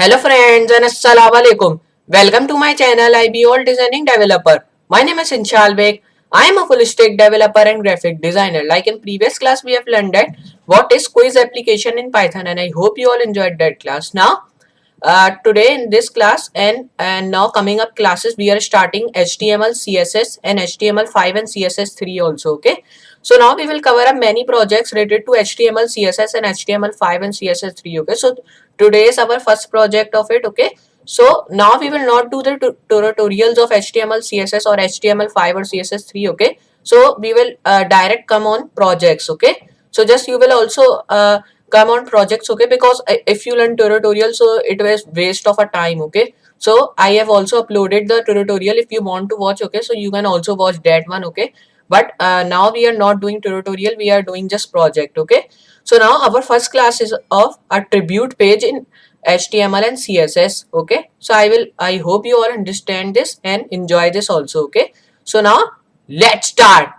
Hello friends and assalamu alaikum. Welcome to my channel IBOL Designing Developer. My name is Inshal Beg. I am a full stack developer and graphic designer. Like in previous class we have learned that what is quiz application in Python, and I hope you all enjoyed that class. Now today in this class and now coming up classes we are starting HTML, CSS and HTML5 and CSS3 also. Okay, so now we will cover up many projects related to HTML, CSS and HTML5 and CSS3. Okay, so today is our first project of it. Okay, so now we will not do the tutorials of HTML, CSS or HTML5 or CSS3. Okay, so we will direct come on projects. Okay, so just you will also come on projects. Okay, because if you learn tutorial, so it was waste of a time. Okay, so I have also uploaded the tutorial. If you want to watch, okay, so you can also watch that one. Okay, but now we are not doing tutorial, we are doing just project. Okay, so now our first class is of attribute page in HTML and CSS. Okay, so I hope you all understand this and enjoy this also. Okay, so now let's start.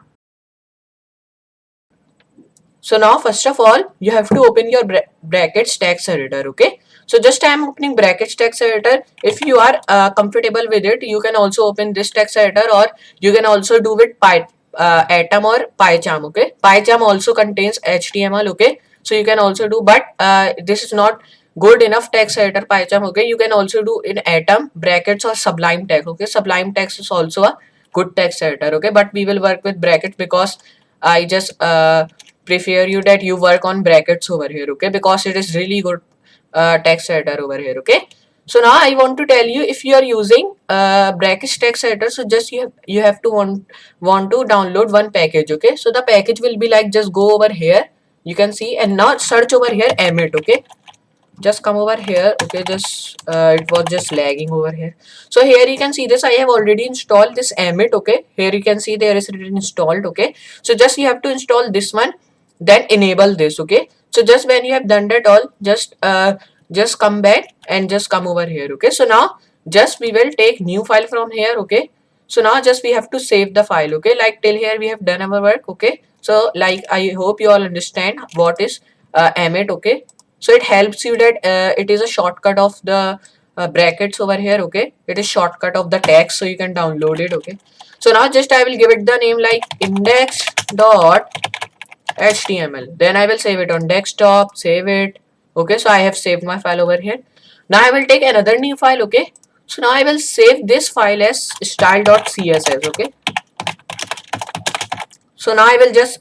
So now first of all you have to open your brackets text editor. Okay, so just I am opening brackets text editor. If you are comfortable with it, you can also open this text editor, or you can also do with Atom or PyCharm. Okay, PyCharm also contains HTML. Okay, so you can also do, but this is not good enough text editor PyCharm. Okay, you can also do in Atom, brackets or Sublime Text. Okay, Sublime Text is also a good text editor. Okay, but we will work with brackets because I just prefer you that you work on brackets over here. Okay, because it is really good text editor over here. Okay, so now I want to tell you, if you are using brackets text editor, so just you have to want to download one package. Okay, so the package will be like, just go over here, you can see, and now search over here Emmet. Okay, just come over here. Okay, just it was just lagging over here. So here you can see this, I have already installed this Emmet. Okay, here you can see there is written installed. Okay, so just you have to install this one, then enable this. Okay, so just when you have done that all, just come back and just come over here. Okay, so now just we will take new file from here. Okay, so now just we have to save the file. Okay, like till here we have done our work. Okay, so like I hope you all understand what is Emmet. Okay, so it helps you that it is a shortcut of the brackets over here. Okay, it is shortcut of the text, so you can download it. Okay, so now just I will give it the name like index.html, then I will save it on desktop, save it. Okay, so I have saved my file over here. Now I will take another new file. Okay, so now I will save this file as style.css. Okay, so now I will just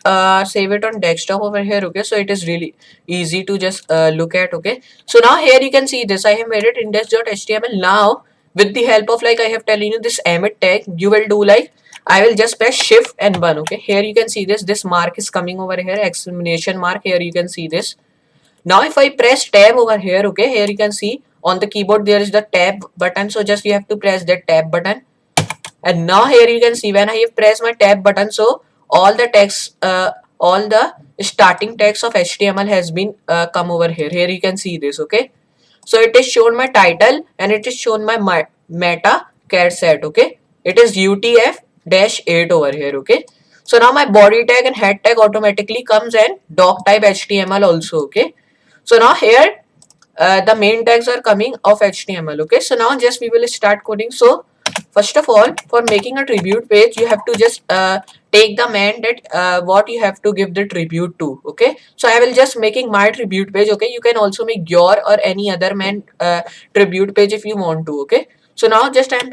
save it on desktop over here. Okay, so it is really easy to just look at. Okay, so now here you can see this, I have made it index.html. Now with the help of, like I have telling you, this Emmet tag, you will do like, I will just press shift and 1. Okay, here you can see this mark is coming over here, exclamation mark. Here you can see this. Now if I press tab over here, okay, here you can see on the keyboard there is the tab button, so just you have to press that tab button. And now here you can see when I have pressed my tab button, so all the text, all the starting text of HTML has been come over here. Here you can see this. Okay, so it is shown my title and it is shown my meta cat set. Okay, it is UTF-8 over here. Okay, so now my body tag and head tag automatically comes and doc type HTML also. Okay, so now here the main tags are coming of HTML. Okay, so now just we will start coding. So first of all, for making a tribute page, you have to just take the man that what you have to give the tribute to. Okay, so I will just making my tribute page. Okay, you can also make your or any other man tribute page if you want to. Okay, so now just I am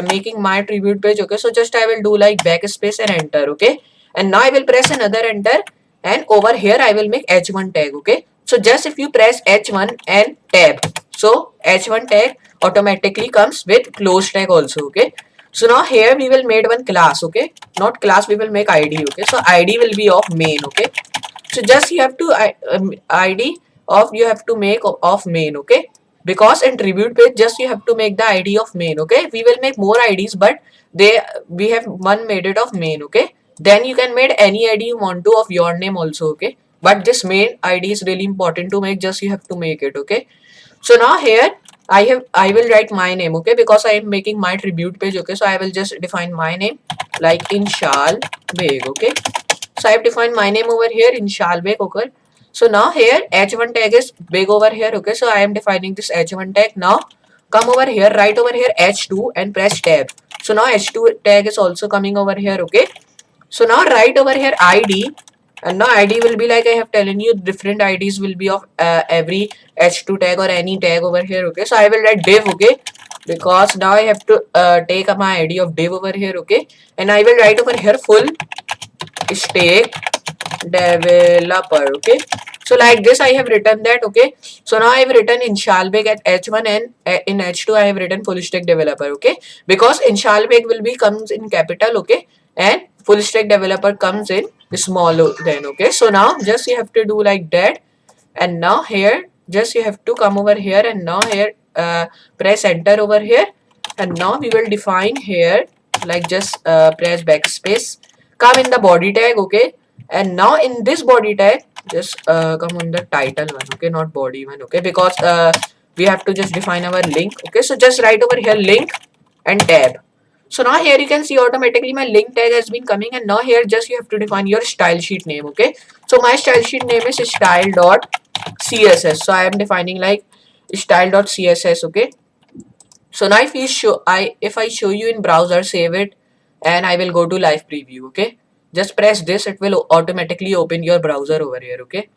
making my tribute page. Okay, so just I will do like backspace and enter. Okay, and now I will press another enter, and over here I will make h1 tag. Okay, so just if you press h1 and tab, so h1 tag automatically comes with close tag also. Okay, so now here we will make one class. Okay, not class, we will make id. Okay, so id will be of main. Okay, so just you have to id of, you have to make of main. Okay, because in tribute page just you have to make the id of main. Okay, we will make more ids, but we have one made it of main. Okay, then you can make any id you want to of your name also. Okay, but this main id is really important to make, just you have to make it. Okay, so now here I will write my name. Okay, because I am making my tribute page. Okay, so I will just define my name like Inshal Beg. Okay, so I have defined my name over here, Inshal Beg. Okay, So now here h1 tag is big over here. Okay, so I am defining this h1 tag. Now come over here, right over here h2 and press tab. So now h2 tag is also coming over here. Okay, so now write over here id, and now id will be like I have telling you, different ids will be of every h2 tag or any tag over here. Okay, so I will write div. Okay, because now I have to take my id of div over here. Okay, and I will write over here full stack developer. Okay, so like this I have written that. Okay, so now I have written Inshalbeg at h1, and in h2 I have written full stack developer. Okay, because Inshalbeg will be comes in capital. Okay, and full stack developer comes in small then. Okay, so now just you have to do like that, and now here just you have to come over here, and now here press enter over here, and now we will define here like just press backspace, come in the body tag. Okay, and now in this body tag just come on the title one. Okay, not body one. Okay, because we have to just define our link. Okay, so just write over here link and tab. So now here you can see automatically my link tag has been coming, and now here just you have to define your style sheet name. Okay, so my style sheet name is style.css. So I am defining like style.css. Okay, so now if I show you in browser, save it, and I will go to live preview. Okay, just press this, it will automatically open your browser over here. Okay,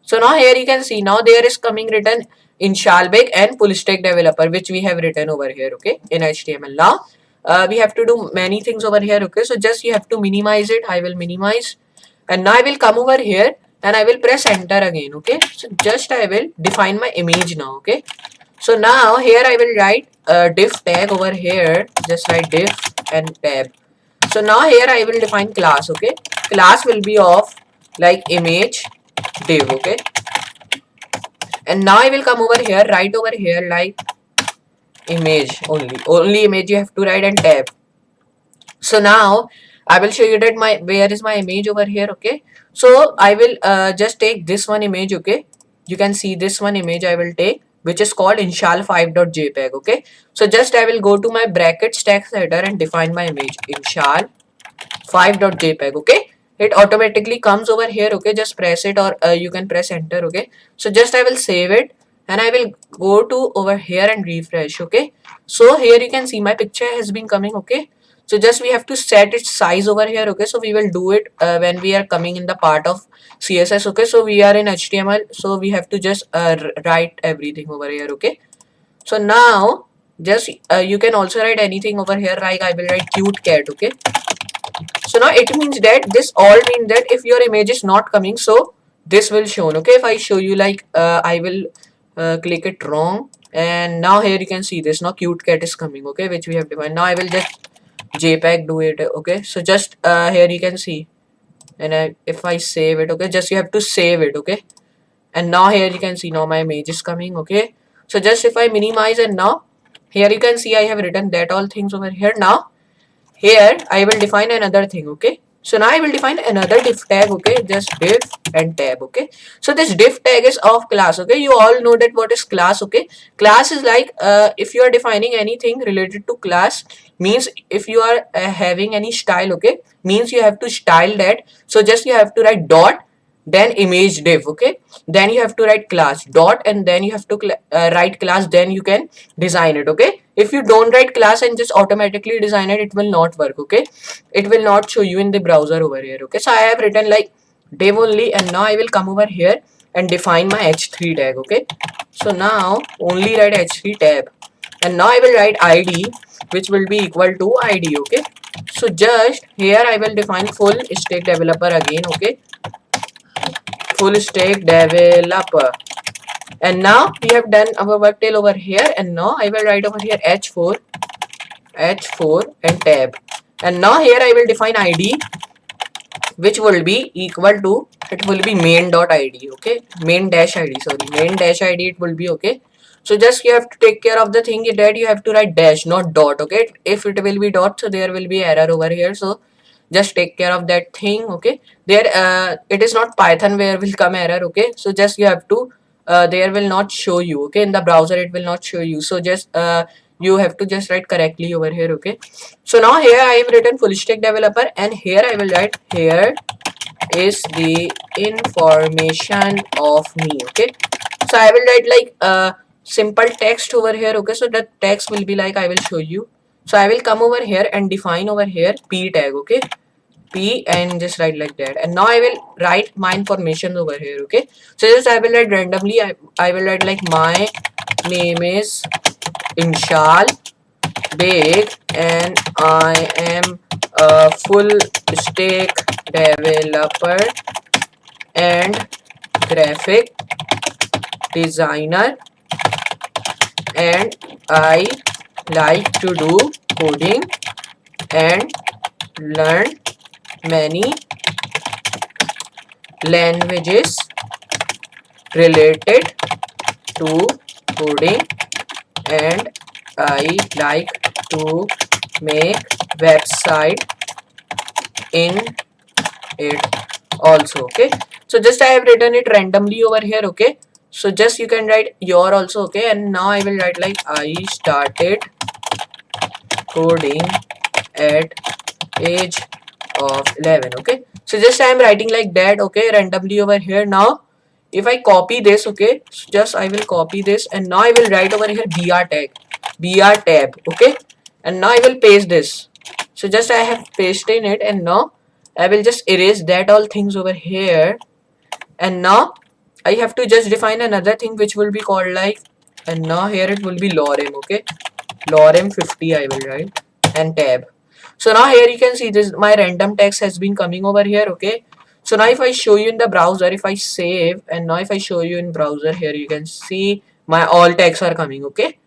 so now here you can see now there is coming written Inshalbeg and full stack developer, which we have written over here. Okay, in HTML. Now we have to do many things over here. Okay, so just you have to minimize it. I will minimize, and now I will come over here and I will press enter again. Okay, so just I will define my image now. Okay, so now here I will write div tag over here, just write div and tab. So now here I will define class. Okay, class will be of like image div. Okay, and now I will come over here, right over here like image only image you have to write, and tab. So now I will show you that where is my image over here. Okay, so I will just take this one image. Okay, you can see this one image I will take, which is called inshal5.jpg. Okay, so just I will go to my brackets text header and define my image inshal5.jpg. Okay, it automatically comes over here. Okay, just press it, or you can press enter. Okay, so just I will save it, and I will go to over here and refresh. Okay, so here you can see my picture has been coming. Okay, so just we have to set its size over here. Okay, so we will do it when we are coming in the part of CSS. Okay, so we are in HTML, so we have to just write everything over here. Okay, so now just you can also write anything over here, like I will write cute cat. Okay, so now it means that this all means that if your image is not coming, so this will shown. Okay, if I show you like I will click it wrong, and now here you can see this, now cute cat is coming. Okay, which we have defined. Now I will just JPEG do it. Okay, so just here you can see, and if I save it. Okay, just you have to save it. Okay, and now here you can see now my image is coming. Okay, so just if I minimize, and now here you can see I have written that all things over here. Now here I will define another thing. Okay, so now I will define another div tag. Okay, just div and tab. Okay, so this div tag is of class. Okay, you all know that what is class. Okay, class is like if you are defining anything related to class, means if you are having any style. Okay, means you have to style that. So just you have to write dot, then image div. Okay, then you have to write class dot, and then you have to write class, then you can design it. Okay, if you don't write class and just automatically design it, it will not work. Okay, it will not show you in the browser over here. Okay, so I have written like div only, and now I will come over here and define my h3 tag. Okay, so now only write h3 tab, and now I will write id, which will be equal to id. Okay, so just here I will define full stack developer again. Okay, full stack developer, and now we have done our work till over here, and now I will write over here h4 and tab, and now here I will define id, which will be equal to, it will be main.id. Okay, main dash id, sorry, main dash id it will be. Okay, so just you have to take care of the thing that you have to write dash, not dot. Okay, if it will be dot, so there will be error over here, so just take care of that thing. Okay, there it is not Python where will come error. Okay, so just you have to there will not show you. Okay, in the browser it will not show you, so just you have to just write correctly over here. Okay, so now here I have written full stack developer, and here I will write here is the information of me. Okay, so I will write like simple text over here. Okay, so the text will be like, I will show you. So I will come over here and define over here p tag. Okay, p and just write like that, and now I will write my information over here. Okay, so just I will write randomly. I will write like my name is Inshal Beg and I am a full stack developer and graphic designer, and I like to do coding and learn many languages related to coding, and I like to make website in it also. Okay, so just I have written it randomly over here. Okay, so just you can write your also. Okay, and now I will write like I started coding at age of 11. Okay, so just I am writing like that. Okay, randomly over here. Now if I copy this, okay, so just I will copy this, and now I will write over here br tab. Okay, and now I will paste this. So just I have pasted in it, and now I will just erase that all things over here, and now I have to just define another thing which will be called like, and now here it will be lorem. Okay, lorem 50 I will write, and tab. So now here you can see this, my random text has been coming over here. Okay, so now if I show you in the browser, if I save, and now if I show you in browser, here you can see my all texts are coming. Okay,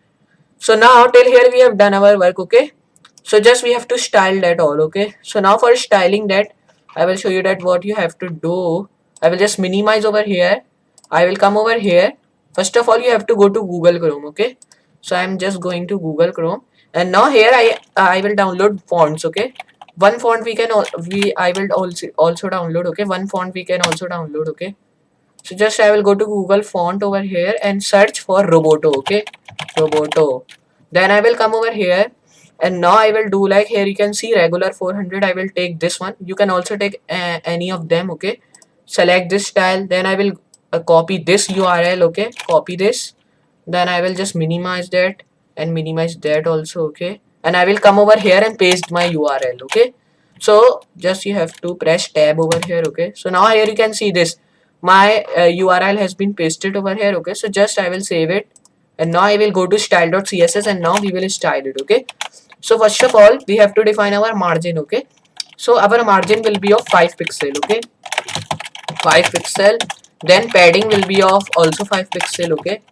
so now till here we have done our work. Okay, so just we have to style that all. Okay, so now for styling that, I will show you that what you have to do. I will just minimize over here. I will come over here. First of all, you have to go to Google Chrome. Okay, so I'm just going to Google Chrome, and now here I will download fonts. Okay, one font we can I will also download. Okay, one font we can also download. Okay, so just I will go to Google font over here and search for Roboto. Okay, Roboto. Then I will come over here, and now I will do like, here you can see regular 400. I will take this one. You can also take any of them. Okay, select this style. Then I will copy this URL. Okay, copy this. Then I will just minimize that and minimize that also. Okay, and I will come over here and paste my URL. Okay, so just you have to press tab over here. Okay, so now here you can see this, my URL has been pasted over here. Okay, so just I will save it, and now I will go to style.css, and now we will style it. Okay, so first of all we have to define our margin. Okay, so our margin will be of 5 pixel. Okay, 5 pixel. Then padding will be of also 5 pixel. Okay,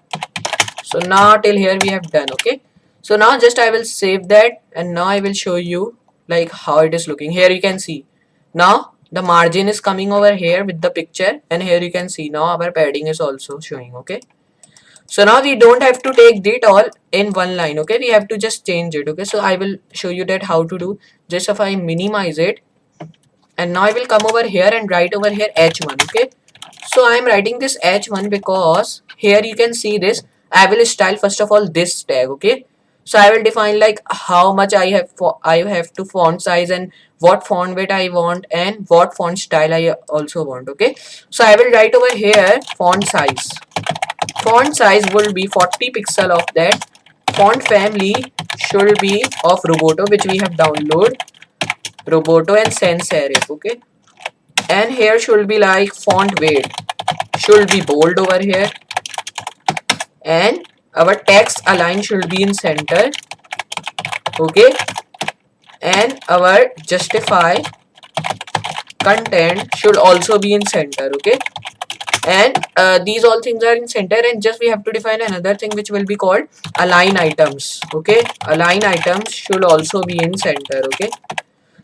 so now till here we have done. Okay, so now just I will save that, and now I will show you like how it is looking. Here you can see now the margin is coming over here with the picture, and here you can see now our padding is also showing. Okay, so now we don't have to take it all in one line. Okay, we have to just change it. Okay, so I will show you that how to do. Just if I minimize it, and now I will come over here and write over here h1. Okay, so I am writing this h1 because here you can see this, I will style first of all this tag. Okay, so I will define like how much I have to font size, and what font weight I want, and what font style I also want. Okay, so I will write over here font size. Font size will be 40 pixel of that. Font family should be of Roboto, which we have downloaded, Roboto and sans serif. Okay, and here should be like font weight should be bold over here, and our text align should be in center. Okay, and our justify content should also be in center. Okay, and these all things are in center, and just we have to define another thing which will be called align items. Okay, align items should also be in center. Okay,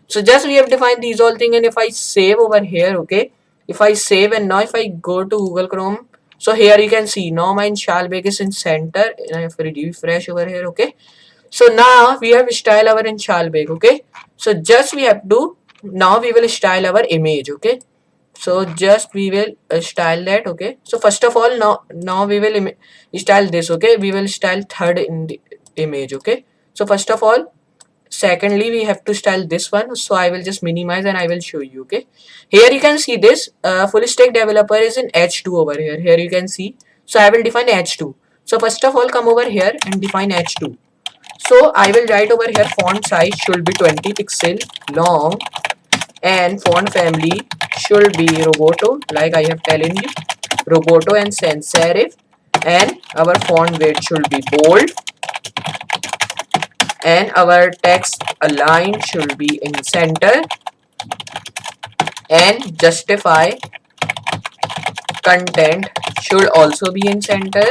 so just we have defined these all things, and if I save over here, okay, if I save, and now if I go to Google Chrome, so here you can see now my Inshal Beg is in center, and I have to refresh over here. Okay, so now we have style our Inshal Beg. Okay, so just we have to, now we will style our image. Okay, so just we will style that. Okay, so first of all now we will style this. Okay, we will style third in the image. Okay, so first of all secondly we have to style this one, so I will just minimize and I will show you. Okay, here you can see this full stack developer is in h2 over here. Here you can see, so I will define h2. So first of all, come over here and define h2. So I will write over here font size should be 20 pixel long, and font family should be Roboto, like I have telling you, Roboto and sans serif, and our font weight should be bold, and our text align should be in center, and justify content should also be in center,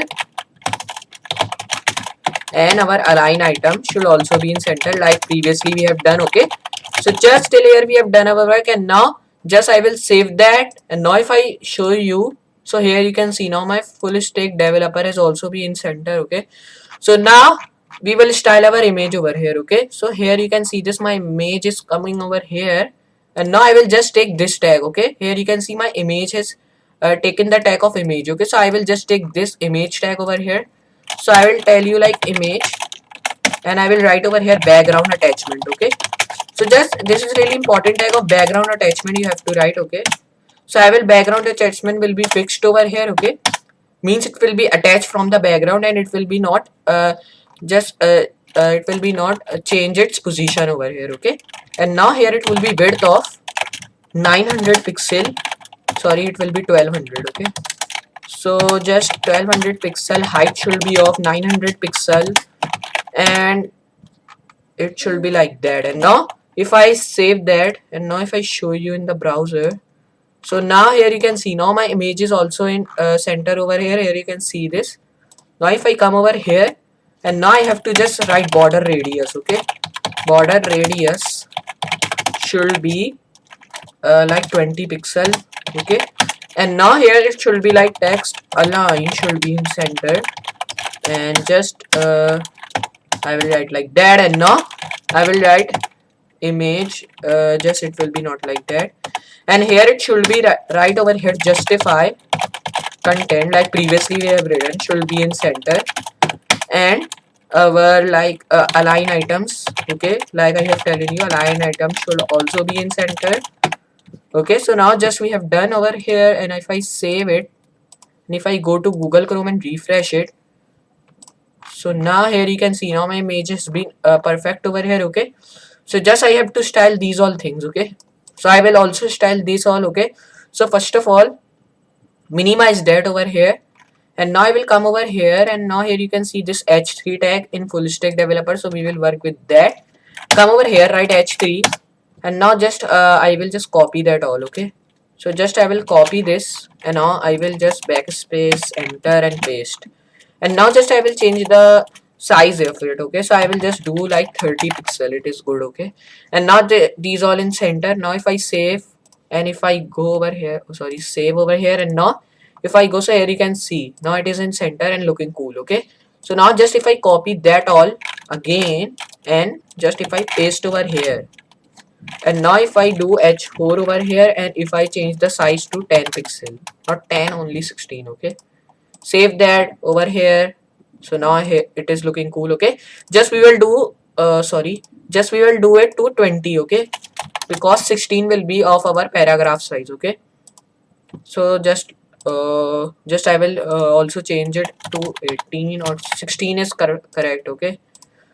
and our align item should also be in center like previously we have done. Okay, so just till here we have done our work, and now just I will save that. And now if I show you, so here you can see now my full stack developer has also been in center. Okay, so now we will style our image over here. Okay, so here you can see this, my image is coming over here, and now I will just take this tag. Okay, here you can see my image has taken the tag of image. Okay, so I will just take this image tag over here. So I will tell you like image, and I will write over here background attachment. Okay, so just this is really important tag of background attachment you have to write. Okay, so I will background attachment will be fixed over here. Okay, means it will be attached from the background, and it will be not it will be not change its position over here. Okay, and now here it will be width of 900 pixel, sorry it will be 1200. Okay, so just 1200 pixel, height should be of 900 pixel, and it should be like that. And now if I save that, and now if I show you in the browser, so now here you can see now my image is also in center over here. Here you can see this. Now if I come over here, and now I have to just write border radius. Okay, border radius should be like 20 pixel. Okay, and now here it should be like text align should be in center, and just I will write like that. And now I will write image, just it will be not like that, and here it should be right over here justify content like previously we have written should be in center, and our like align items. Okay, like I have telling you, align items should also be in center. Okay, so now just we have done over here, and if I save it, and if I go to Google Chrome and refresh it, so now here you can see now my image has been perfect over here. Okay, so just I have to style these all things. Okay, so I will also style this all. Okay, so first of all minimize that over here, and now I will come over here, and now here you can see this h3 tag in full stack developer, so we will work with that. Come over here, write h3, and now just I will just copy that all. Okay, so just I will copy this, and now I will just backspace enter and paste, and now just I will change the size of it. Okay, so I will just do like 30 pixel, it is good. Okay, and now these all in center. Now if I save, and if I go over here, oh, sorry, save over here, and now if I go, so here you can see now it is in center and looking cool. Okay, so now just if I copy that all again, and just if I paste over here, and now if I do h4 over here, and if I change the size to 10 pixel, not 10, only 16. Okay, save that over here. So now here it is looking cool. Okay, just we will do just we will do it to 20. Okay, because 16 will be of our paragraph size. Okay, so just I will also change it to 18, or 16 is correct. Okay,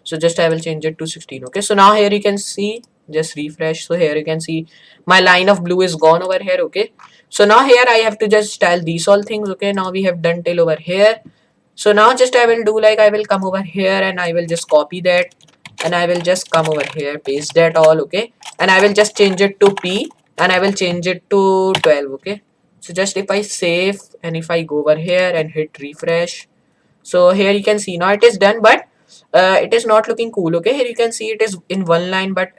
so just I will change it to 16. Okay, so now here you can see, just refresh, so here you can see my line of blue is gone over here. Okay, so now here I have to just style these all things. Okay, now we have done till over here. So now just I will do like I will come over here, and I will just copy that, and I will just come over here, paste that all. Okay, and I will just change it to p, and I will change it to 12. Okay, so just if I save, and if I go over here and hit refresh, so here you can see now it is done, but it is not looking cool. Okay, here you can see it is in one line, but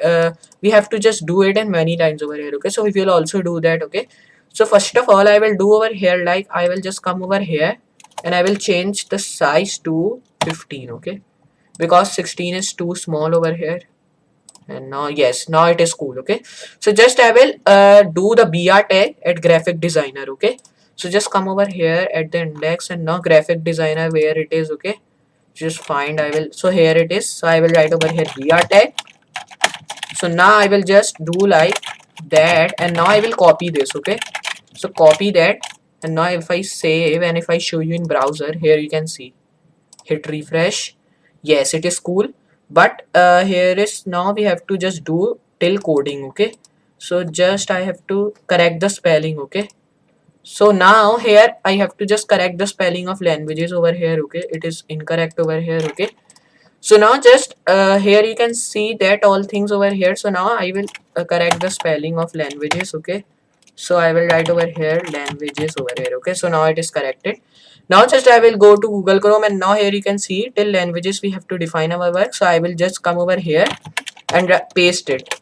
we have to just do it in many lines over here. Okay, so we will also do that. Okay, so first of all I will do over here, like I will just come over here, and I will change the size to 15. Okay, because 16 is too small over here, and now yes, now it is cool. Okay, so just I will do the br tag at graphic designer. Okay, so just come over here at the index, and now graphic designer, where it is. Okay, just find, I will, so here it is, so I will write over here br tag, So now I will just do like that, and now I will copy this. Okay, so copy that, and now if I save and if I show you in browser, here you can see, hit refresh. Yes, it is cool, but here is, now we have to just do till coding. Okay, so just I have to correct the spelling. Okay, so now here I have to just correct the spelling of languages over here. Okay, it is incorrect over here. Okay, so now just here you can see that all things over here. So now I will correct the spelling of languages. Okay, so I will write over here languages over here. Okay, so now it is corrected. Now just I will go to Google Chrome, and now here you can see till languages we have to define our work. So I will just come over here and paste it,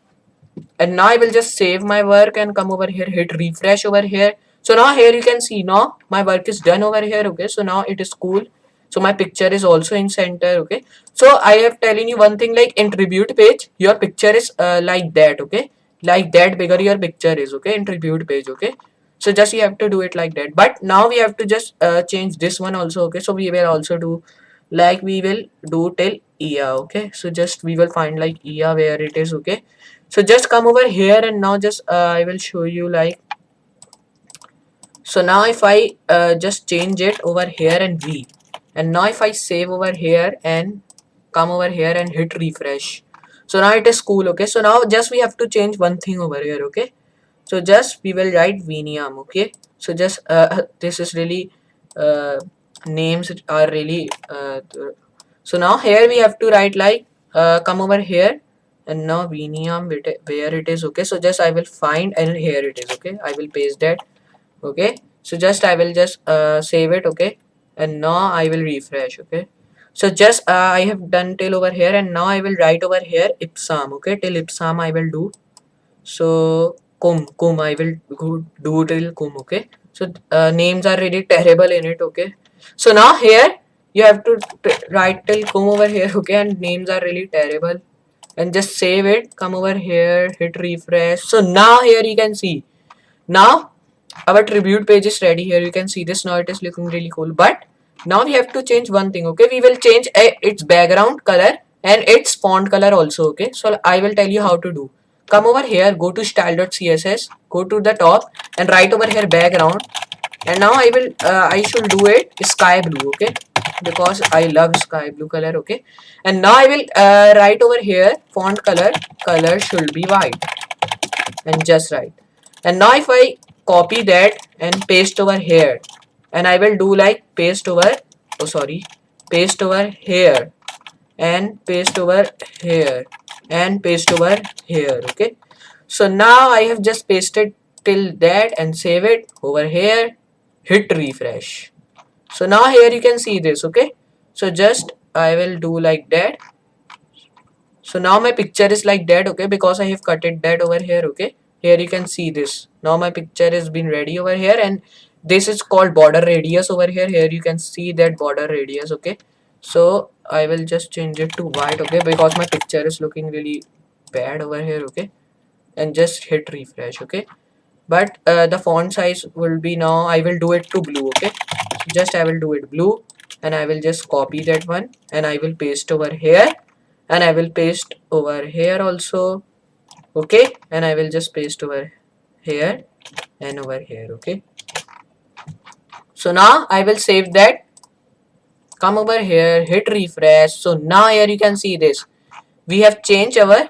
and now I will just save my work and come over here, hit refresh over here. So now here you can see, now my work is done over here. Okay, so now it is cool. So my picture is also in center. Okay, so I have telling you one thing, like in tribute page your picture is like that. Okay, like that bigger your picture is. Okay, in tribute page. Okay, so just you have to do it like that, but now we have to just change this one also. Okay, so we will also do like, we will do till Ia. Okay, so just we will find like Ia where it is. Okay, so just come over here, and now just I will show you like, so now if I just change it over here and V, and now if I save over here and come over here and hit refresh, so now it is cool. Okay, so now just we have to change one thing over here. Okay, so just we will write Viniam. Okay, so just this is really names are really so now here we have to write like come over here, and now Viniam where it is. Okay, so just I will find, and here it is. Okay, I will paste that. Okay, so just I will just save it. Okay, and now I will refresh. Okay, so just I have done till over here, and now I will write over here Ipsam. Okay, till Ipsam I will do. So cum I will do till cum. Okay, so names are really terrible in it. Okay, so now here you have to write till cum over here. Okay, and names are really terrible, and just save it, come over here, hit refresh. So now here you can see, now our tribute page is ready. Here you can see this. Now it is looking really cool, but now we have to change one thing. Okay, we will change its background color and its font color also. Okay, so I will tell you how to do. Come over here, go to style.css, go to the top and write over here background, and now I will I should do it sky blue. Okay, because I love sky blue color. Okay, and now I will write over here font color should be white, and just write. And now if I copy that and paste over here, and I will do like paste over, oh sorry, paste over here and paste over here and paste over here. Okay, so now I have just pasted till that and save it over here, hit refresh. So now here you can see this. Okay, so just I will do like that. So now my picture is like that. Okay, because I have cut it that over here. Okay, here you can see this. Now my picture has been ready over here, and this is called border radius over here. Here you can see that border radius. Okay, so I will just change it to white. Okay, because my picture is looking really bad over here. Okay, and just hit refresh. Okay, but the font size will be, now I will do it to blue. Okay, so just I will do it blue, and I will just copy that one, and I will paste over here, and I will paste over here also. Okay, and I will just paste over here and over here. Okay, so now I will save that, come over here, hit refresh. So now here you can see this, we have changed our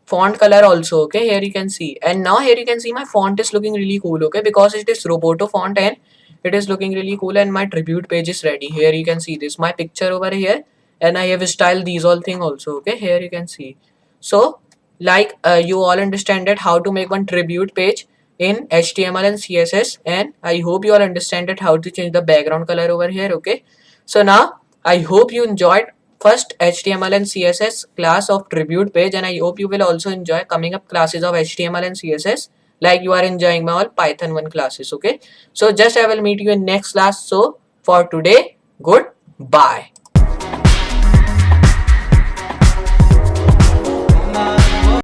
font color also. Okay, here you can see, and now here you can see my font is looking really cool. Okay, because it is Roboto font and it is looking really cool, and my tribute page is ready. Here you can see this, my picture over here, and I have styled these all thing also. Okay, here you can see. So like you all understand that how to make one tribute page in HTML and CSS, and I hope you all understand that how to change the background color over here. Okay, so now I hope you enjoyed first HTML and CSS class of tribute page, and I hope you will also enjoy coming up classes of HTML and CSS like you are enjoying my all Python 1 classes. Okay, so just I will meet you in next class. So for today, goodbye.